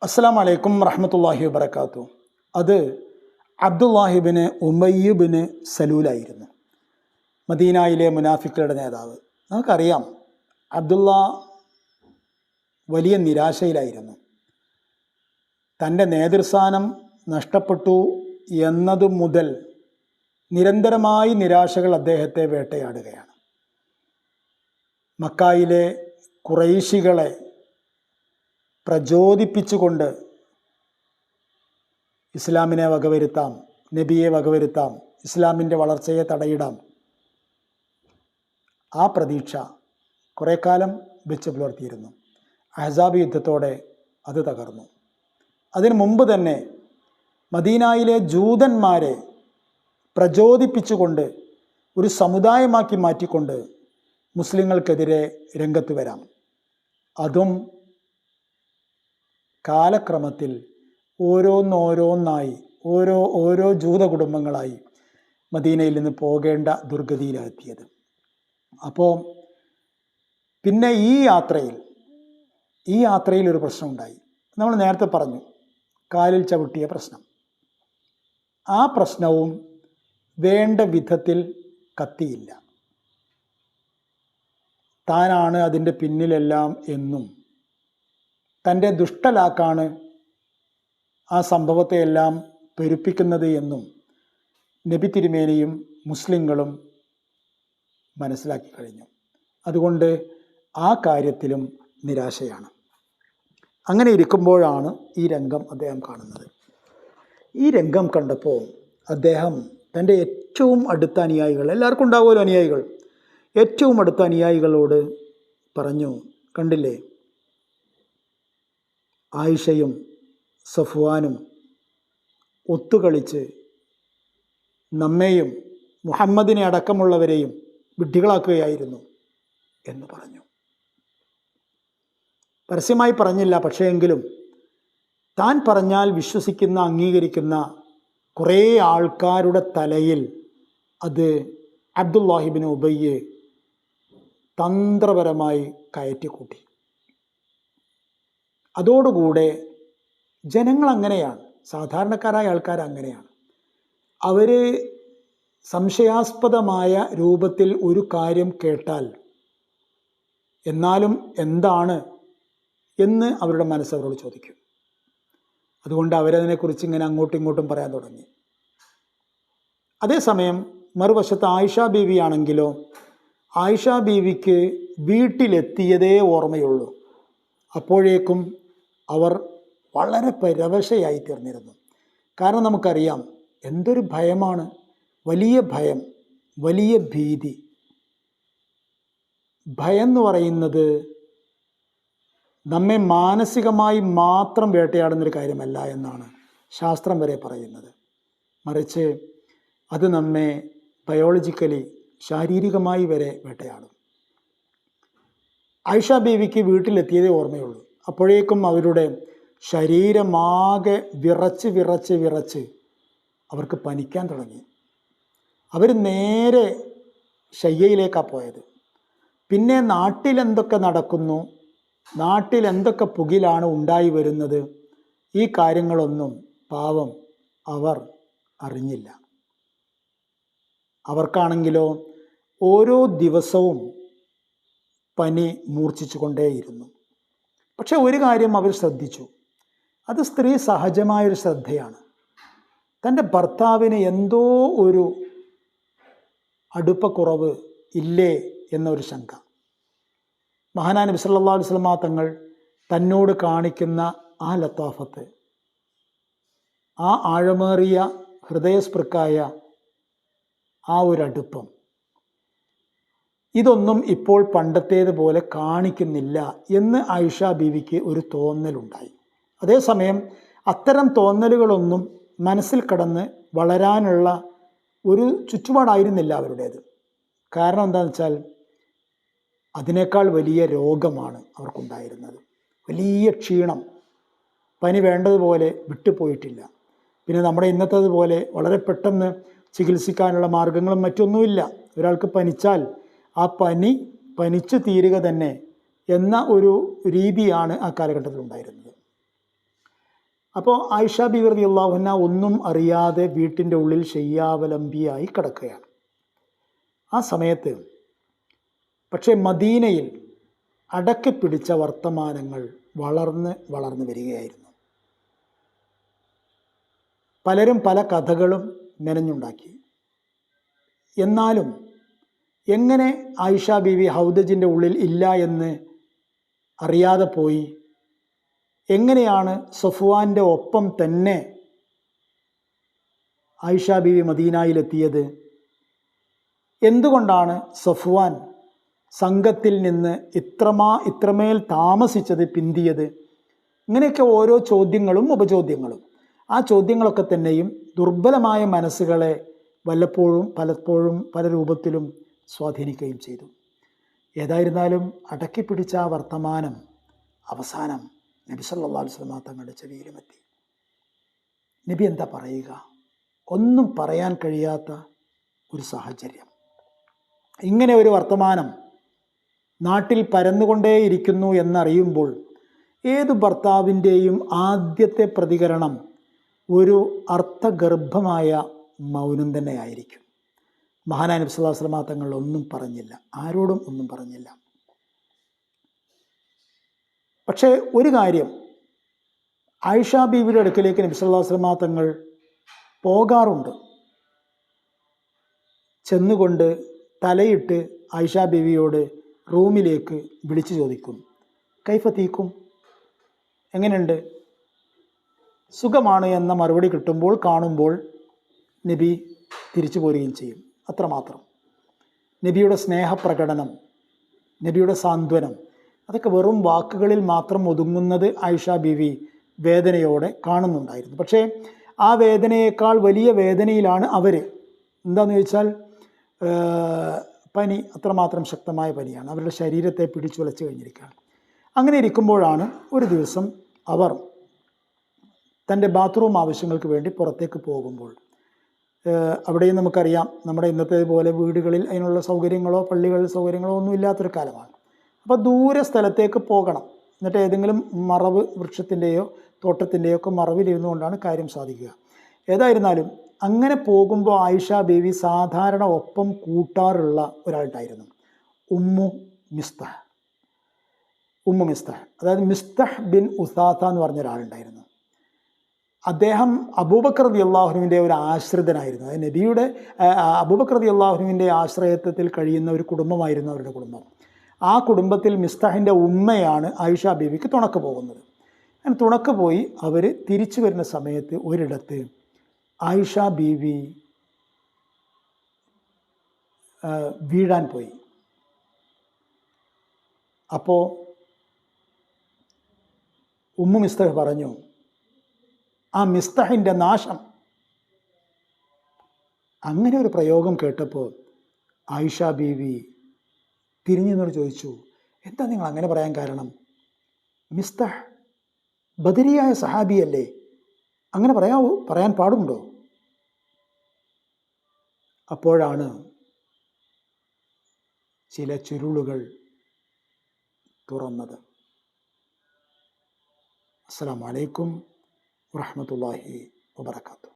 അസ്സലാമു അലൈക്കും റഹ്മത്തുള്ളാഹി വബറകാതുഹു. അത് അബ്ദുല്ലാഹിബിന് ഉമയ്യബിന് സലൂലായിരുന്നു, മദീനയിലെ മുനാഫിക്കുകളുടെ നേതാവ്. നമുക്കറിയാം, അബ്ദുള്ള വലിയ നിരാശയിലായിരുന്നു. തൻ്റെ നേതൃസ്ഥാനം നഷ്ടപ്പെട്ടു എന്നതു മുതൽ നിരന്തരമായി നിരാശകൾ അദ്ദേഹത്തെ വേട്ടയാടുകയാണ്. മക്കായിലെ ഖുറൈശികളെ പ്രചോദിപ്പിച്ചുകൊണ്ട് ഇസ്ലാമിനെ വകവരുത്താം, നബിയെ വകവരുത്താം, ഇസ്ലാമിൻ്റെ വളർച്ചയെ തടയിടാം, ആ പ്രതീക്ഷ കുറേ കാലം വെച്ച് പുലർത്തിയിരുന്നു. അഹ്സാബ് യുദ്ധത്തോടെ അത് തകർന്നു. അതിനു മുമ്പ് തന്നെ മദീനയിലെ ജൂതന്മാരെ പ്രചോദിപ്പിച്ചുകൊണ്ട് ഒരു സമുദായമാക്കി മാറ്റിക്കൊണ്ട് മുസ്ലിങ്ങൾക്കെതിരെ രംഗത്ത് വരാം. അതും കാലക്രമത്തിൽ ഓരോന്നോരോന്നായി ഓരോ ജൂത കുടുംബങ്ങളായി മദീനയിൽ നിന്ന് പോകേണ്ട ദുർഗതിയിലെത്തിയത്. അപ്പോൾ പിന്നെ ഈ യാത്രയിൽ ഒരു പ്രശ്നമുണ്ടായി. നമ്മൾ നേരത്തെ പറഞ്ഞു, കാലിൽ ചവിട്ടിയ പ്രശ്നം. ആ പ്രശ്നവും വേണ്ട വിധത്തിൽ കത്തിയില്ല. താനാണ് അതിൻ്റെ പിന്നിലെല്ലാം എന്നും തൻ്റെ ദുഷ്ടലാക്കാണ് ആ സംഭവത്തെയെല്ലാം പെരുപ്പിക്കുന്നത് എന്നും നബി തിരുമേനിയും മുസ്ലിങ്ങളും മനസ്സിലാക്കി കഴിഞ്ഞു. അതുകൊണ്ട് ആ കാര്യത്തിലും നിരാശയാണ്. അങ്ങനെ ഇരിക്കുമ്പോഴാണ് ഈ രംഗം അദ്ദേഹം കാണുന്നത്. ഈ രംഗം കണ്ടപ്പോൾ അദ്ദേഹം തൻ്റെ ഏറ്റവും അടുത്ത അനുയായികൾ, എല്ലാവർക്കും ഉണ്ടാവുമല്ലോ അനുയായികൾ, ഏറ്റവും അടുത്ത അനുയായികളോട് പറഞ്ഞു, കണ്ടില്ലേ, ആയിഷയും സഫ്വാനും ഒത്തുകളിച്ച് നമ്മെയും മുഹമ്മദിനെ അടക്കമുള്ളവരെയും വിഡ്ഢികളാക്കുകയായിരുന്നു എന്ന് പറഞ്ഞു. പരസ്യമായി പറഞ്ഞില്ല, പക്ഷേ എങ്കിലും താൻ പറഞ്ഞാൽ വിശ്വസിക്കുന്ന, അംഗീകരിക്കുന്ന കുറേ ആൾക്കാരുടെ തലയിൽ അത് അബ്ദുല്ലാഹിബിൻ ഉബയ്യ് തന്ത്രപരമായി കയറ്റിക്കൂട്ടി. അതോടുകൂടെ ജനങ്ങൾ അങ്ങനെയാണ്, സാധാരണക്കാരായ ആൾക്കാർ അങ്ങനെയാണ്. അവർ സംശയാസ്പദമായ രൂപത്തിൽ ഒരു കാര്യം കേട്ടാൽ എന്നാലും എന്താണ് എന്ന് അവരുടെ മനസ്സ് അവരോട് ചോദിക്കും. അതുകൊണ്ട് അവരതിനെക്കുറിച്ച് ഇങ്ങനെ അങ്ങോട്ടും ഇങ്ങോട്ടും പറയാൻ തുടങ്ങി. അതേസമയം മറുവശത്ത് ആയിഷ ബീവി ആണെങ്കിലോ, ആയിഷ ബീവിക്ക് വീട്ടിലെത്തിയതേ ഓർമ്മയുള്ളൂ. അപ്പോഴേക്കും അവർ വളരെ പരവശയായി തീർന്നിരുന്നു. കാരണം നമുക്കറിയാം, എന്തൊരു ഭയമാണ്, വലിയ ഭയം, വലിയ ഭീതി. ഭയം എന്ന് പറയുന്നത് നമ്മെ മാനസികമായി മാത്രം വേട്ടയാടുന്നൊരു കാര്യമല്ല എന്നാണ് ശാസ്ത്രം വരെ പറയുന്നത്. മറിച്ച് അത് നമ്മെ ബയോളജിക്കലി, ശാരീരികമായി വരെ വേട്ടയാടും. ആയിഷ ബീവിക്ക് വീട്ടിലെത്തിയതേ ഓർമ്മയുള്ളൂ. അപ്പോഴേക്കും അവരുടെ ശരീരമാകെ വിറച്ച് അവർക്ക് പനിക്കാൻ തുടങ്ങി. അവർ നേരെ ശയ്യയിലേക്കാണ് പോയത്. പിന്നെ നാട്ടിലെന്തൊക്കെ നടക്കുന്നു, നാട്ടിലെന്തൊക്കെ പുകിലാണ് ഉണ്ടായി വരുന്നത്, ഈ കാര്യങ്ങളൊന്നും പാവം അവർ അറിഞ്ഞില്ല. അവർക്കാണെങ്കിലോ ഓരോ ദിവസവും പനി മൂർച്ഛിച്ചു കൊണ്ടേയിരുന്നു. പക്ഷെ ഒരു കാര്യം അവർ ശ്രദ്ധിച്ചു, അത് സ്ത്രീ സഹജമായൊരു ശ്രദ്ധയാണ്. തൻ്റെ ഭർത്താവിന് എന്തോ ഒരു അടുപ്പക്കുറവ് ഇല്ലേ എന്നൊരു ശങ്ക. മഹാനായ നബി സല്ലല്ലാഹു അലൈഹി വസല്ലം തങ്ങൾ തന്നോട് കാണിക്കുന്ന ആ ലത്താഫത്ത്, ആ ആഴമേറിയ ഹൃദയസ്പൃക്കായ ആ ഒരു അടുപ്പം, ഇതൊന്നും ഇപ്പോൾ പണ്ടത്തേതുപോലെ കാണിക്കുന്നില്ല എന്ന് ആയിഷ ബീവിക്ക് ഒരു തോന്നലുണ്ടായി. അതേസമയം അത്തരം തോന്നലുകളൊന്നും മനസ്സിൽ കടന്ന് വളരാനുള്ള ഒരു ചുറ്റുപാടായിരുന്നില്ല അവരുടേത്. കാരണം എന്താണെന്ന് വെച്ചാൽ അതിനേക്കാൾ വലിയ രോഗമാണ് അവർക്കുണ്ടായിരുന്നത്. വലിയ ക്ഷീണം, പനി വേണ്ടതുപോലെ വിട്ടുപോയിട്ടില്ല. പിന്നെ നമ്മുടെ ഇന്നത്തേതുപോലെ വളരെ പെട്ടെന്ന് ചികിത്സിക്കാനുള്ള മാർഗങ്ങളും മറ്റൊന്നുമില്ല. ഒരാൾക്ക് പനിച്ചാൽ ആ പനിച്ചു തീരുക തന്നെ എന്ന ഒരു രീതിയാണ് ആ കാലഘട്ടത്തിൽ ഉണ്ടായിരുന്നത്. അപ്പോൾ ആയിഷ ബീവി റളിയല്ലാഹു അൻഹ ഒന്നും അറിയാതെ വീട്ടിൻ്റെ ഉള്ളിൽ ശയ്യാവലംബിയായി കിടക്കുകയാണ്. ആ സമയത്ത് പക്ഷേ മദീനയിൽ അടക്കി പിടിച്ച വർത്തമാനങ്ങൾ വളർന്ന് വരികയായിരുന്നു. പലരും പല കഥകളും മെനഞ്ഞുണ്ടാക്കി. എന്നാലും എങ്ങനെ ആയിഷ ബീവി ഹൗദജിൻ്റെ ഉള്ളിൽ ഇല്ല എന്ന് അറിയാതെ പോയി? എങ്ങനെയാണ് സഫ്വാൻ്റെ ഒപ്പം തന്നെ ആയിഷ ബീവി മദീനയിലെത്തിയത്? എന്തുകൊണ്ടാണ് സഫ്വാൻ സംഘത്തിൽ നിന്ന് ഇത്രമേൽ താമസിച്ചത്, പിന്തിയത്? ഇങ്ങനെയൊക്കെ ഓരോ ചോദ്യങ്ങളും ഉപചോദ്യങ്ങളും. ആ ചോദ്യങ്ങളൊക്കെ തന്നെയും ദുർബലമായ മനസ്സുകളെ പലപ്പോഴും പല രൂപത്തിലും സ്വാധീനിക്കുകയും ചെയ്തു. ഏതായിരുന്നാലും അടക്കി പിടിച്ച ആ വർത്തമാനം അവസാനം നബി സല്ലല്ലാഹു അലൈഹി വസല്ലം തങ്ങളുടെ ചെവിയിലുമെത്തി. നബി എന്താ പറയുക? ഒന്നും പറയാൻ കഴിയാത്ത ഒരു സാഹചര്യം. ഇങ്ങനെ ഒരു വർത്തമാനം നാട്ടിൽ പരന്നുകൊണ്ടേയിരിക്കുന്നു എന്നറിയുമ്പോൾ ഏതു ഭർത്താവിൻ്റെയും ആദ്യത്തെ പ്രതികരണം ഒരു അർത്ഥഗർഭമായ മൗനം തന്നെയായിരിക്കും. മഹാനായ നബി സല്ലല്ലാഹു അലൈഹി വസല്ലം തങ്ങൾ ഒന്നും പറഞ്ഞില്ല, ആരോടും ഒന്നും പറഞ്ഞില്ല. പക്ഷേ ഒരു കാര്യം, ആയിഷ ബീവിയുടെ അടുക്കലേക്ക് നബി സല്ലല്ലാഹു അലൈഹി വസല്ലം തങ്ങൾ പോകാറുണ്ട്. ചെന്നുകൊണ്ട് തലയിട്ട് ആയിഷ ബീവിയോട് റൂമിലേക്ക് വിളിച്ചു ചോദിക്കും, കൈഫ തീക്കും, എങ്ങനെയുണ്ട്, സുഖമാണ് എന്ന മറുപടി കാണുമ്പോൾ നബി തിരിച്ചു പോരുകയും ചെയ്യും. അത്രമാത്രം. നബിയുടെ സ്നേഹപ്രകടനം, നബിയുടെ സാന്ത്വനം, അതൊക്കെ വെറും വാക്കുകളിൽ മാത്രം ഒതുങ്ങുന്നത് ആയിഷ ബീവി വേദനയോടെ കാണുന്നുണ്ടായിരുന്നു. പക്ഷേ ആ വേദനയേക്കാൾ വലിയ വേദനയിലാണ് അവർ. എന്താണെന്ന് ചോദിച്ചാൽ പനി, അത്രമാത്രം ശക്തമായ പനിയാണ്, അവരുടെ ശരീരത്തെ പിടിച്ചുലച്ച് കഴിഞ്ഞിരിക്കുകയാണ്. അങ്ങനെ ഇരിക്കുമ്പോഴാണ് ഒരു ദിവസം അവർ തൻ്റെ ബാത്റൂം ആവശ്യങ്ങൾക്ക് വേണ്ടി പുറത്തേക്ക് പോകുമ്പോൾ, അവിടെയും നമുക്കറിയാം നമ്മുടെ ഇന്നത്തെ പോലെ വീടുകളിൽ അതിനുള്ള സൗകര്യങ്ങളോ പള്ളികളിൽ സൗകര്യങ്ങളോ ഒന്നും ഇല്ലാത്തൊരു കാലമാണ്. അപ്പോൾ ദൂരെ സ്ഥലത്തേക്ക് പോകണം. എന്നിട്ട് ഏതെങ്കിലും മറവ് വൃക്ഷത്തിൻ്റെയോ തോട്ടത്തിൻ്റെയോ ഒക്കെ മറവിലിരുന്നു കൊണ്ടാണ് കാര്യം സാധിക്കുക. ഏതായിരുന്നാലും അങ്ങനെ പോകുമ്പോൾ ആയിഷ ബീവി സാധാരണ ഒപ്പം കൂട്ടാറുള്ള ഒരാളുണ്ടായിരുന്നു, ഉമ്മു മിസ്തഹ്. അതായത് മിസ്തഹ് ബിൻ ഉസാഥ എന്ന് പറഞ്ഞ ഒരാളുണ്ടായിരുന്നു. അദ്ദേഹം അബൂബക്കർ റളിയല്ലാഹുവിൻ്റെ ഒരു ആശ്രിതനായിരുന്നു. അതായത് നബിയുടെ അബൂബക്കർ റളിയല്ലാഹുവിൻ്റെ ആശ്രയത്വത്തിൽ കഴിയുന്ന ഒരു കുടുംബമായിരുന്നു അവരുടെ കുടുംബം. ആ കുടുംബത്തിൽ മിസ്തഹിൻ്റെ ഉമ്മയാണ് ആയിഷ ബീവിക്ക് തുണക്ക് പോകുന്നത്. അങ്ങനെ തുണക്ക് പോയി അവർ തിരിച്ചു വരുന്ന സമയത്ത് ഒരിടത്ത് ആയിഷ ബീവി വീഴാൻ പോയി. അപ്പോൾ ഉമ്മു മിസ്തഹ് പറഞ്ഞു, ആ മിസ്തഹിൻ്റെ നാശം. അങ്ങനെ ഒരു പ്രയോഗം കേട്ടപ്പോൾ ആയിഷ ബീവി തിരിഞ്ഞു നിന്നോട് ചോദിച്ചു, എന്താ നിങ്ങൾ അങ്ങനെ പറയാൻ കാരണം? മിസ്തഹ് ബദരിയായ സഹാബിയല്ലേ, അങ്ങനെ പറയാൻ പാടുണ്ടോ? അപ്പോഴാണ് ചില ചുരുളുകൾ തുറന്നത്. അസ്സലാമു അലൈക്കും വറഹ്മത്തുള്ളാഹി വബറകാതുഹു.